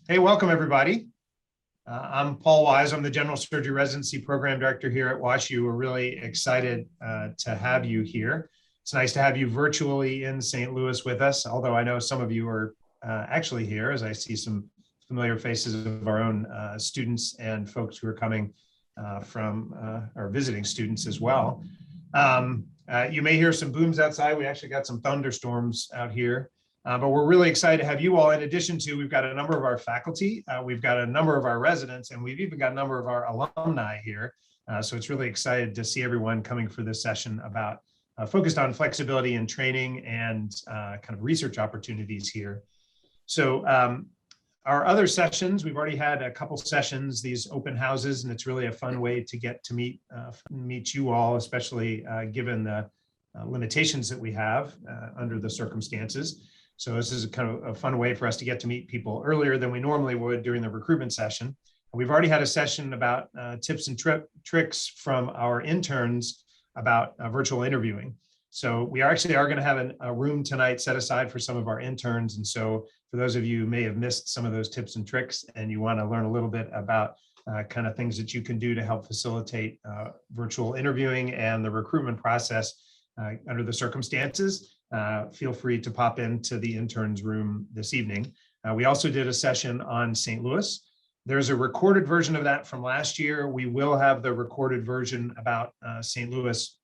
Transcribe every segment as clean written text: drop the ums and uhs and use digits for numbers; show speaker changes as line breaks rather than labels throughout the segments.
Hey, welcome everybody. I'm Paul Wise. I'm the General Surgery Residency Program Director here at WashU. We're really excited to have you here. It's nice to have you virtually in St. Louis with us, although I know some of you are actually here, as I see some familiar faces of our own students and folks who are coming from our visiting students as well. You may hear some booms outside. We actually got some thunderstorms out here. But we're really excited to have you all. In addition to, we've got a number of our faculty, we've got a number of our residents, and we've even got a number of our alumni here. So it's really excited to see everyone coming for this session about focused on flexibility and training and kind of research opportunities here. So our other sessions, we've already had a couple sessions, these open houses, and it's really a fun way to get to meet you all, especially given the limitations that we have under the circumstances. So this is kind of a fun way for us to get to meet people earlier than we normally would during the recruitment session. We've already had a session about tips and tricks from our interns about virtual interviewing. So we actually are going to have a room tonight set aside for some of our interns. And so for those of you who may have missed some of those tips and tricks and you want to learn a little bit about kind of things that you can do to help facilitate virtual interviewing and the recruitment process under the circumstances, feel free to pop into the interns room this evening. We also did a session on St. Louis. There's a recorded version of that from last year. We will have the recorded version about St. Louis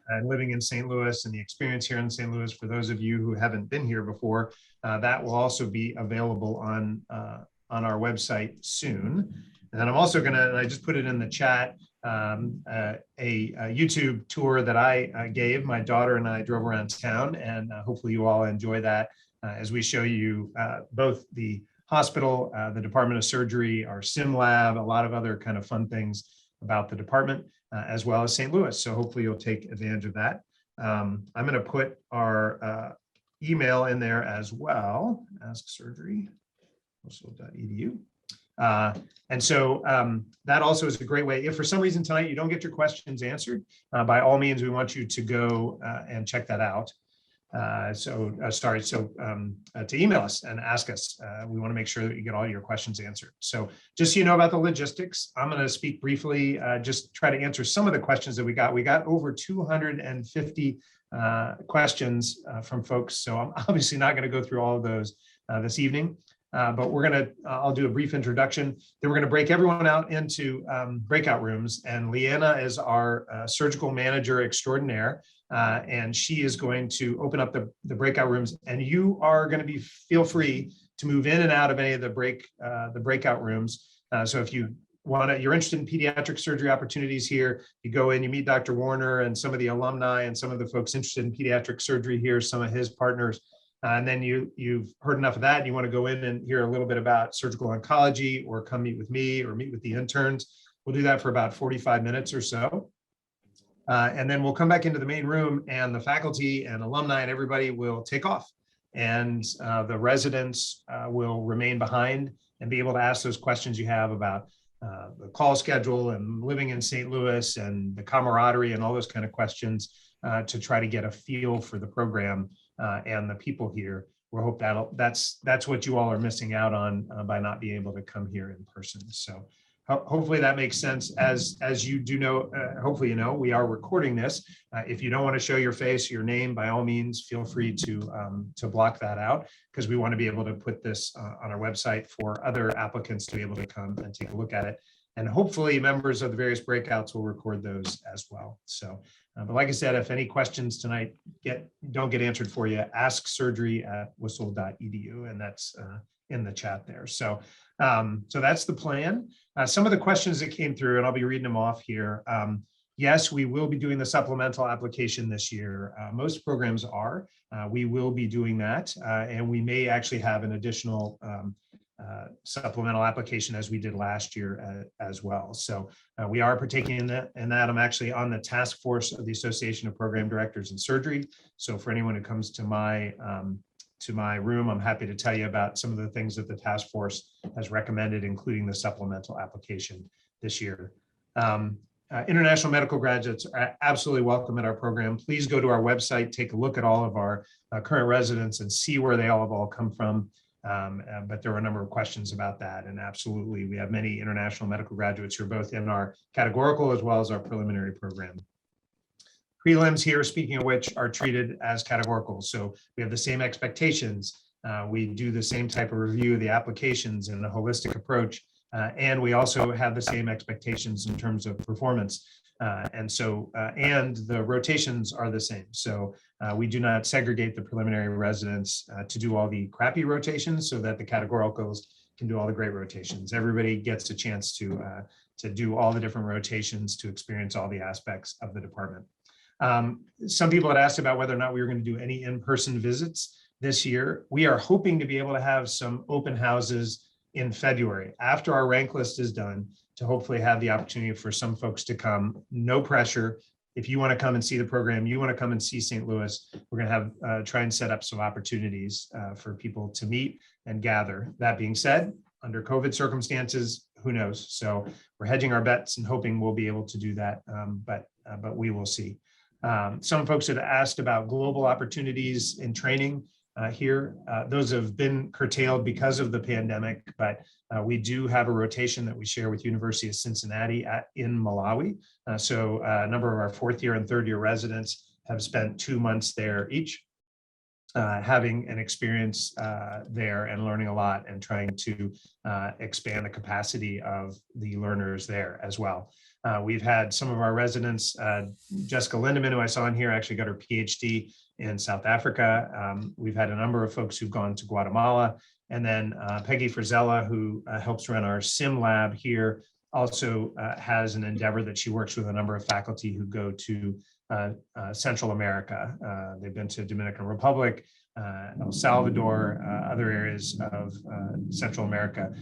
and living in St. Louis and the experience here in St. Louis. For those of you who haven't been here before, that will also be available on our website soon. And I'm also going to, and I just put it in the chat, a YouTube tour that I gave. My daughter and I drove around town, and hopefully you all enjoy that as we show you both the hospital, the Department of Surgery, our sim lab, a lot of other kind of fun things about the department, as well as St. Louis. So hopefully you'll take advantage of that. I'm going to put our email in there as well, asksurgery.edu. And so that also is a great way. If for some reason tonight you don't get your questions answered, by all means, we want you to go and check that out. To email us and ask us. We want to make sure that you get all your questions answered. So just so you know about the logistics, I'm going to speak briefly, just try to answer some of the questions that we got. We got over 250 questions from folks. So I'm obviously not going to go through all of those this evening. But I'll do a brief introduction. Then we're going to break everyone out into breakout rooms. And Leanna is our surgical manager extraordinaire. And she is going to open up the breakout rooms. And you are going to feel free to move in and out of any of the breakout rooms. So if you're interested in pediatric surgery opportunities here, you go in, you meet Dr. Warner and some of the alumni and some of the folks interested in pediatric surgery here, some of his partners. And then you've heard enough of that and you want to go in and hear a little bit about surgical oncology, or come meet with me or meet with the interns. We'll do that for about 45 minutes or so. And then we'll come back into the main room, and the faculty and alumni and everybody will take off. And the residents will remain behind and be able to ask those questions you have about the call schedule and living in St. Louis and the camaraderie and all those kind of questions to try to get a feel for the program and the people here. We hope that's what you all are missing out on by not being able to come here in person. So hopefully that makes sense. As you do know, hopefully you know, we are recording this. If you don't want to show your face, your name, by all means, feel free to block that out, because we want to be able to put this on our website for other applicants to be able to come and take a look at it. And hopefully members of the various breakouts will record those as well. So, but like I said, if any questions tonight don't get answered for you, ask surgery@whistle.edu, and that's in the chat there. So, so that's the plan. Some of the questions that came through, and I'll be reading them off here. Yes, we will be doing the supplemental application this year. Most programs are. We will be doing that, and we may actually have an additional supplemental application as we did last year as well. So we are partaking in that. I'm actually on the task force of the Association of Program Directors in Surgery. So for anyone who comes to my room, I'm happy to tell you about some of the things that the task force has recommended, including the supplemental application this year. International medical graduates are absolutely welcome at our program. Please go to our website, take a look at all of our current residents and see where they all have come from. but there were a number of questions about that. And absolutely, we have many international medical graduates who are both in our categorical as well as our preliminary program. Prelims here, speaking of which, are treated as categorical. So we have the same expectations. We do the same type of review of the applications in a holistic approach. And we also have the same expectations in terms of performance. And the rotations are the same. So we do not segregate the preliminary residents to do all the crappy rotations so that the categoricals can do all the great rotations. Everybody gets a chance to do all the different rotations to experience all the aspects of the department. Some people had asked about whether or not we were going to do any in-person visits this year. We are hoping to be able to have some open houses in February after our rank list is done, to hopefully have the opportunity for some folks to come. No pressure. If you want to come and see the program, you want to come and see St. Louis, we're going to have try and set up some opportunities for people to meet and gather. That being said, under COVID circumstances, who knows? So we're hedging our bets and hoping we'll be able to do that, but we will see. Some folks had asked about global opportunities in training here. Those have been curtailed because of the pandemic, but we do have a rotation that we share with University of Cincinnati in Malawi. So a number of our fourth year and third year residents have spent 2 months there each, having an experience there and learning a lot and trying to expand the capacity of the learners there as well. We've had some of our residents, Jessica Lindemann, who I saw in here, actually got her PhD in South Africa. We've had a number of folks who've gone to Guatemala. And then Peggy Frizella, who helps run our sim lab here, also has an endeavor that she works with a number of faculty who go to Central America. They've been to Dominican Republic, El Salvador, other areas of Central America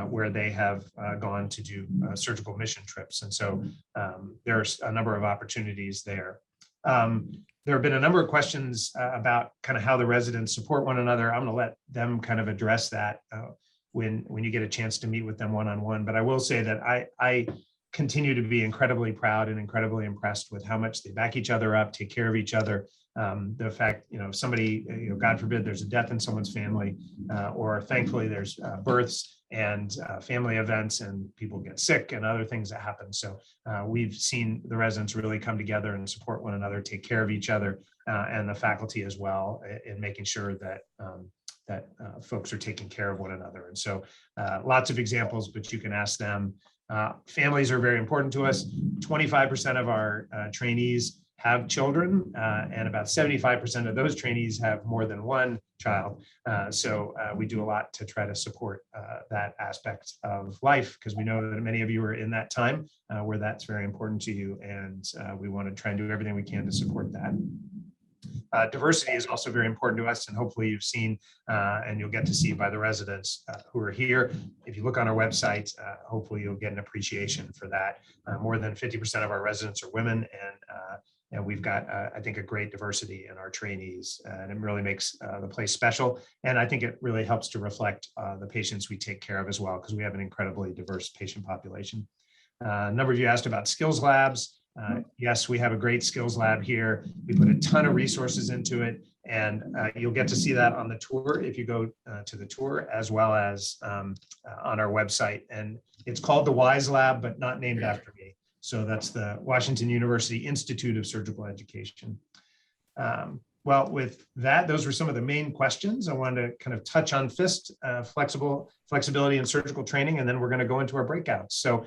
where they have gone to do surgical mission trips. And so there's a number of opportunities there. There have been a number of questions about kind of how the residents support one another. I'm going to let them kind of address that when you get a chance to meet with them one-on-one. But I will say that I continue to be incredibly proud and incredibly impressed with how much they back each other up, take care of each other. The fact, if somebody, God forbid, there's a death in someone's family, or thankfully there's births and family events and people get sick and other things that happen. So we've seen the residents really come together and support one another, take care of each other, and the faculty as well, in making sure that folks are taking care of one another. And so lots of examples, but you can ask them. Families are very important to us. 25% of our trainees have children, and about 75% of those trainees have more than one child. So we do a lot to try to support that aspect of life, because we know that many of you are in that time where that's very important to you, and we want to try and do everything we can to support that. Diversity is also very important to us, and hopefully you've seen and you'll get to see by the residents who are here. If you look on our website, hopefully you'll get an appreciation for that. More than 50% of our residents are women, and we've got, I think, a great diversity in our trainees, and it really makes the place special. And I think it really helps to reflect the patients we take care of as well, because we have an incredibly diverse patient population. A number of you asked about skills labs. Yes, we have a great skills lab here. We put a ton of resources into it, and you'll get to see that on the tour if you go to the tour, as well as on our website. And it's called the WISE Lab, but not named after me. So that's the Washington University Institute of Surgical Education. Well, with that, those were some of the main questions. I wanted to kind of touch on FIST, flexibility and surgical training, and then we're going to go into our breakouts. So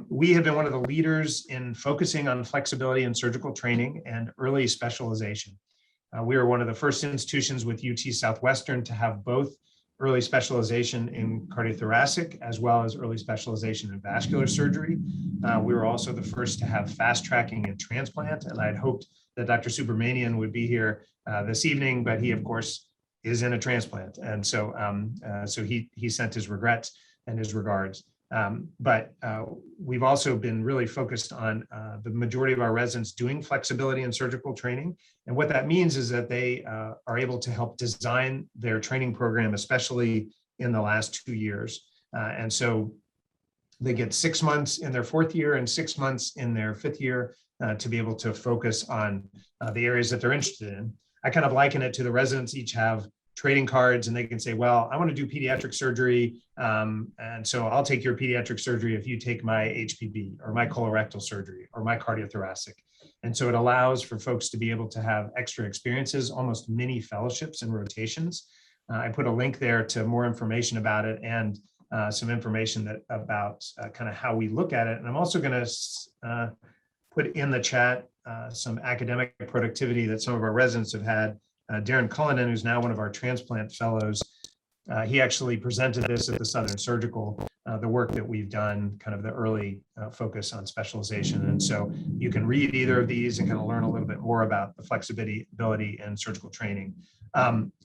we have been one of the leaders in focusing on flexibility and surgical training and early specialization. We were one of the first institutions with UT Southwestern to have both early specialization in cardiothoracic as well as early specialization in vascular surgery. We were also the first to have fast tracking in transplant, and I'd hoped that Dr. Subramanian would be here this evening, but he, of course, is in a transplant. And so, he sent his regrets and his regards. But we've also been really focused on the majority of our residents doing flexibility and surgical training. And what that means is that they are able to help design their training program, especially in the last 2 years. And so they get 6 months in their fourth year and 6 months in their fifth year to be able to focus on the areas that they're interested in. I kind of liken it to the residents each have trading cards, and they can say, well, I want to do pediatric surgery. And so I'll take your pediatric surgery if you take my HPB or my colorectal surgery or my cardiothoracic. And so it allows for folks to be able to have extra experiences, almost mini fellowships and rotations. I put a link there to more information about it and some information about kind of how we look at it. And I'm also going to put in the chat some academic productivity that some of our residents have had. Darren Cullinan, who's now one of our transplant fellows, he actually presented this at the Southern Surgical, the work that we've done, kind of the early focus on specialization. And so you can read either of these and kind of learn a little bit more about the flexibility and surgical training.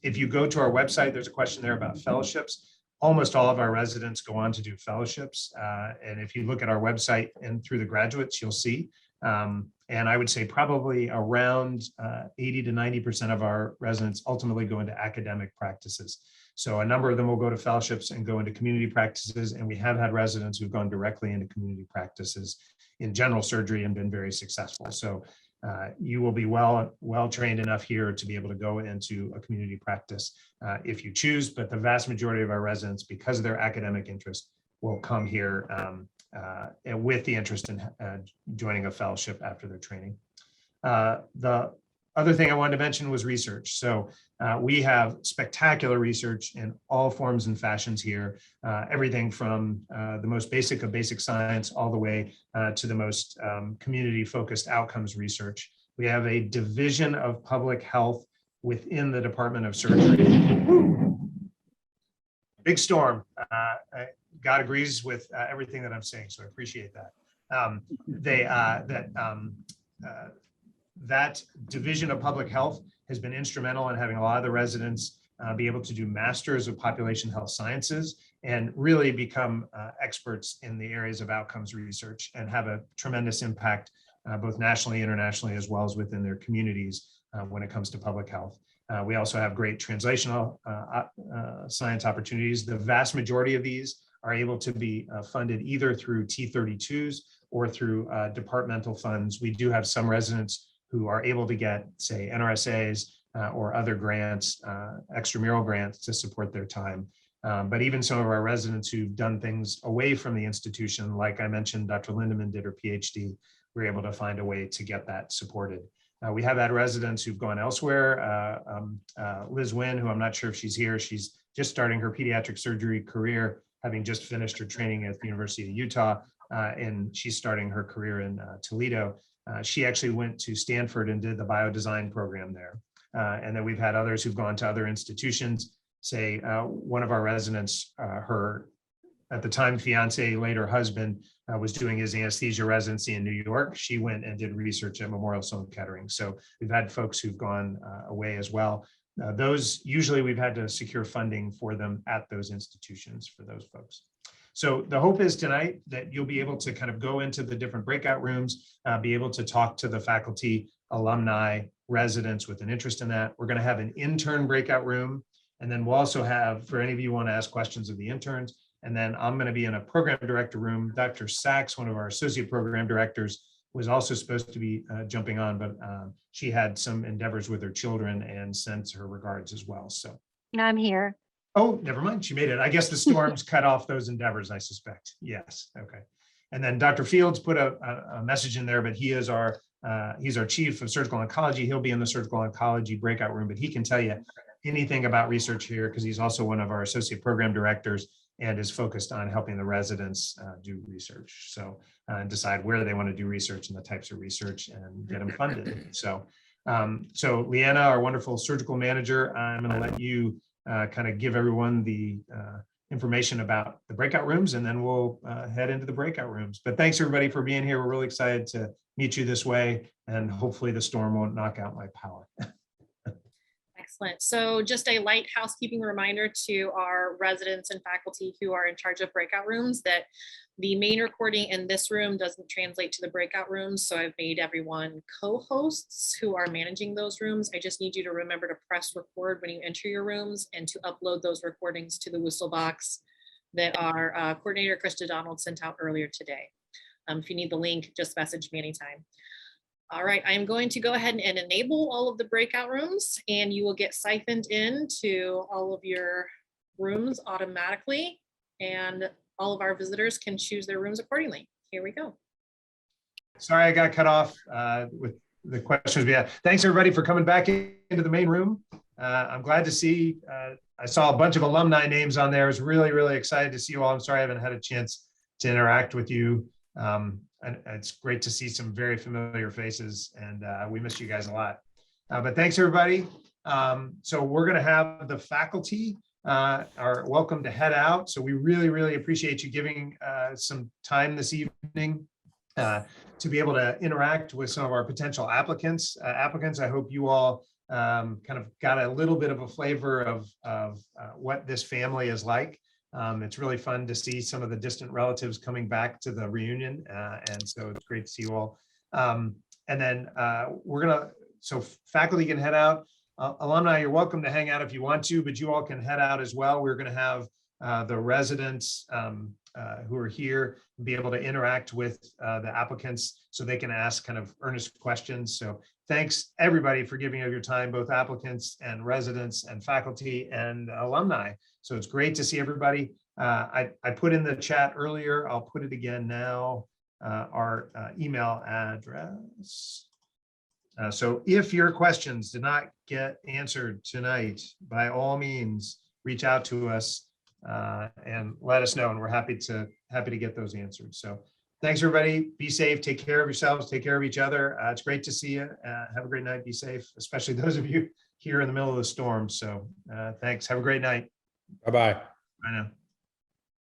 If you go to our website, there's a question there about fellowships. Almost all of our residents go on to do fellowships. And if you look at our website and through the graduates, you'll see. And I would say probably around 80 to 90% of our residents ultimately go into academic practices. So a number of them will go to fellowships and go into community practices. And we have had residents who've gone directly into community practices in general surgery and been very successful. So you will be well trained enough here to be able to go into a community practice if you choose. But the vast majority of our residents, because of their academic interest, will come here with the interest in joining a fellowship after their training. The other thing I wanted to mention was research. So we have spectacular research in all forms and fashions here, everything from the most basic of basic science all the way to the most community-focused outcomes research. We have a division of public health within the Department of Surgery. Big storm. God agrees with everything that I'm saying, so I appreciate that. That division of public health has been instrumental in having a lot of the residents be able to do masters of population health sciences and really become experts in the areas of outcomes research and have a tremendous impact both nationally, internationally, as well as within their communities when it comes to public health. We also have great translational science opportunities. The vast majority of these are able to be funded either through T32s or through departmental funds. We do have some residents who are able to get, say, NRSAs or other grants, extramural grants to support their time. But even some of our residents who've done things away from the institution, like I mentioned, Dr. Lindemann did her PhD, we're able to find a way to get that supported. We have had residents who've gone elsewhere. Liz Wynn, who I'm not sure if she's here, she's just starting her pediatric surgery career, having just finished her training at the University of Utah, and she's starting her career in Toledo. She actually went to Stanford and did the biodesign program there. And then we've had others who've gone to other institutions. Say one of our residents, her at the time fiance, later husband, was doing his anesthesia residency in New York. She went and did research at Memorial Sloan Kettering. So we've had folks who've gone away as well. Those usually we've had to secure funding for them at those institutions for those folks. So the hope is tonight that you'll be able to kind of go into the different breakout rooms, be able to talk to the faculty, alumni, residents with an interest in that. We're going to have an intern breakout room. And then we'll also have, for any of you who want to ask questions of the interns, and then I'm going to be in a program director room. Dr. Sachs, one of our associate program directors, was also supposed to be jumping on, but she had some endeavors with her children and sends her regards as well. So
I'm here.
Oh, never mind. She made it. I guess the storms cut off those endeavors, I suspect. Yes. Okay. And then Dr. Fields put a message in there, but he is he's our chief of surgical oncology. He'll be in the surgical oncology breakout room, but he can tell you anything about research here because he's also one of our associate program directors and is focused on helping the residents do research. So decide where they want to do research and the types of research and get them funded. So Leanna, our wonderful surgical manager, I'm going to let you kind of give everyone the information about the breakout rooms, and then we'll head into the breakout rooms. But thanks everybody for being here. We're really excited to meet you this way, and hopefully the storm won't knock out my power.
Excellent. So just a light housekeeping reminder to our residents and faculty who are in charge of breakout rooms that the main recording in this room doesn't translate to the breakout rooms. So I've made everyone co-hosts who are managing those rooms. I just need you to remember to press record when you enter your rooms and to upload those recordings to the whistle box that our coordinator, Krista Donald, sent out earlier today. If you need the link, just message me anytime. All right, I'm going to go ahead and enable all of the breakout rooms, and you will get siphoned into all of your rooms automatically, and all of our visitors can choose their rooms accordingly. Here we go.
Sorry, I got cut off with the questions we had. Thanks everybody for coming back into the main room. I'm glad to see, I saw a bunch of alumni names on there. I was really, really excited to see you all. I'm sorry I haven't had a chance to interact with you. And it's great to see some very familiar faces, and we miss you guys a lot. But thanks everybody. So we're gonna have the faculty are welcome to head out. So we really, really appreciate you giving some time this evening to be able to interact with some of our potential applicants. I hope you all kind of got a little bit of a flavor of what this family is like. It's really fun to see some of the distant relatives coming back to the reunion. And so it's great to see you all. And then so faculty can head out. Alumni, you're welcome to hang out if you want to, but you all can head out as well. We're gonna have the residents who are here be able to interact with the applicants so they can ask kind of earnest questions. So thanks everybody for giving of your time, both applicants and residents and faculty and alumni. So it's great to see everybody. I put in the chat earlier, I'll put it again now, our email address. So if your questions did not get answered tonight, by all means, reach out to us and let us know, and we're happy to get those answered. So thanks everybody. Be safe, take care of yourselves, take care of each other. It's great to see you. Have a great night, be safe, especially those of you here in the middle of the storm. So thanks, have a great night.
Bye-bye.
Bye now.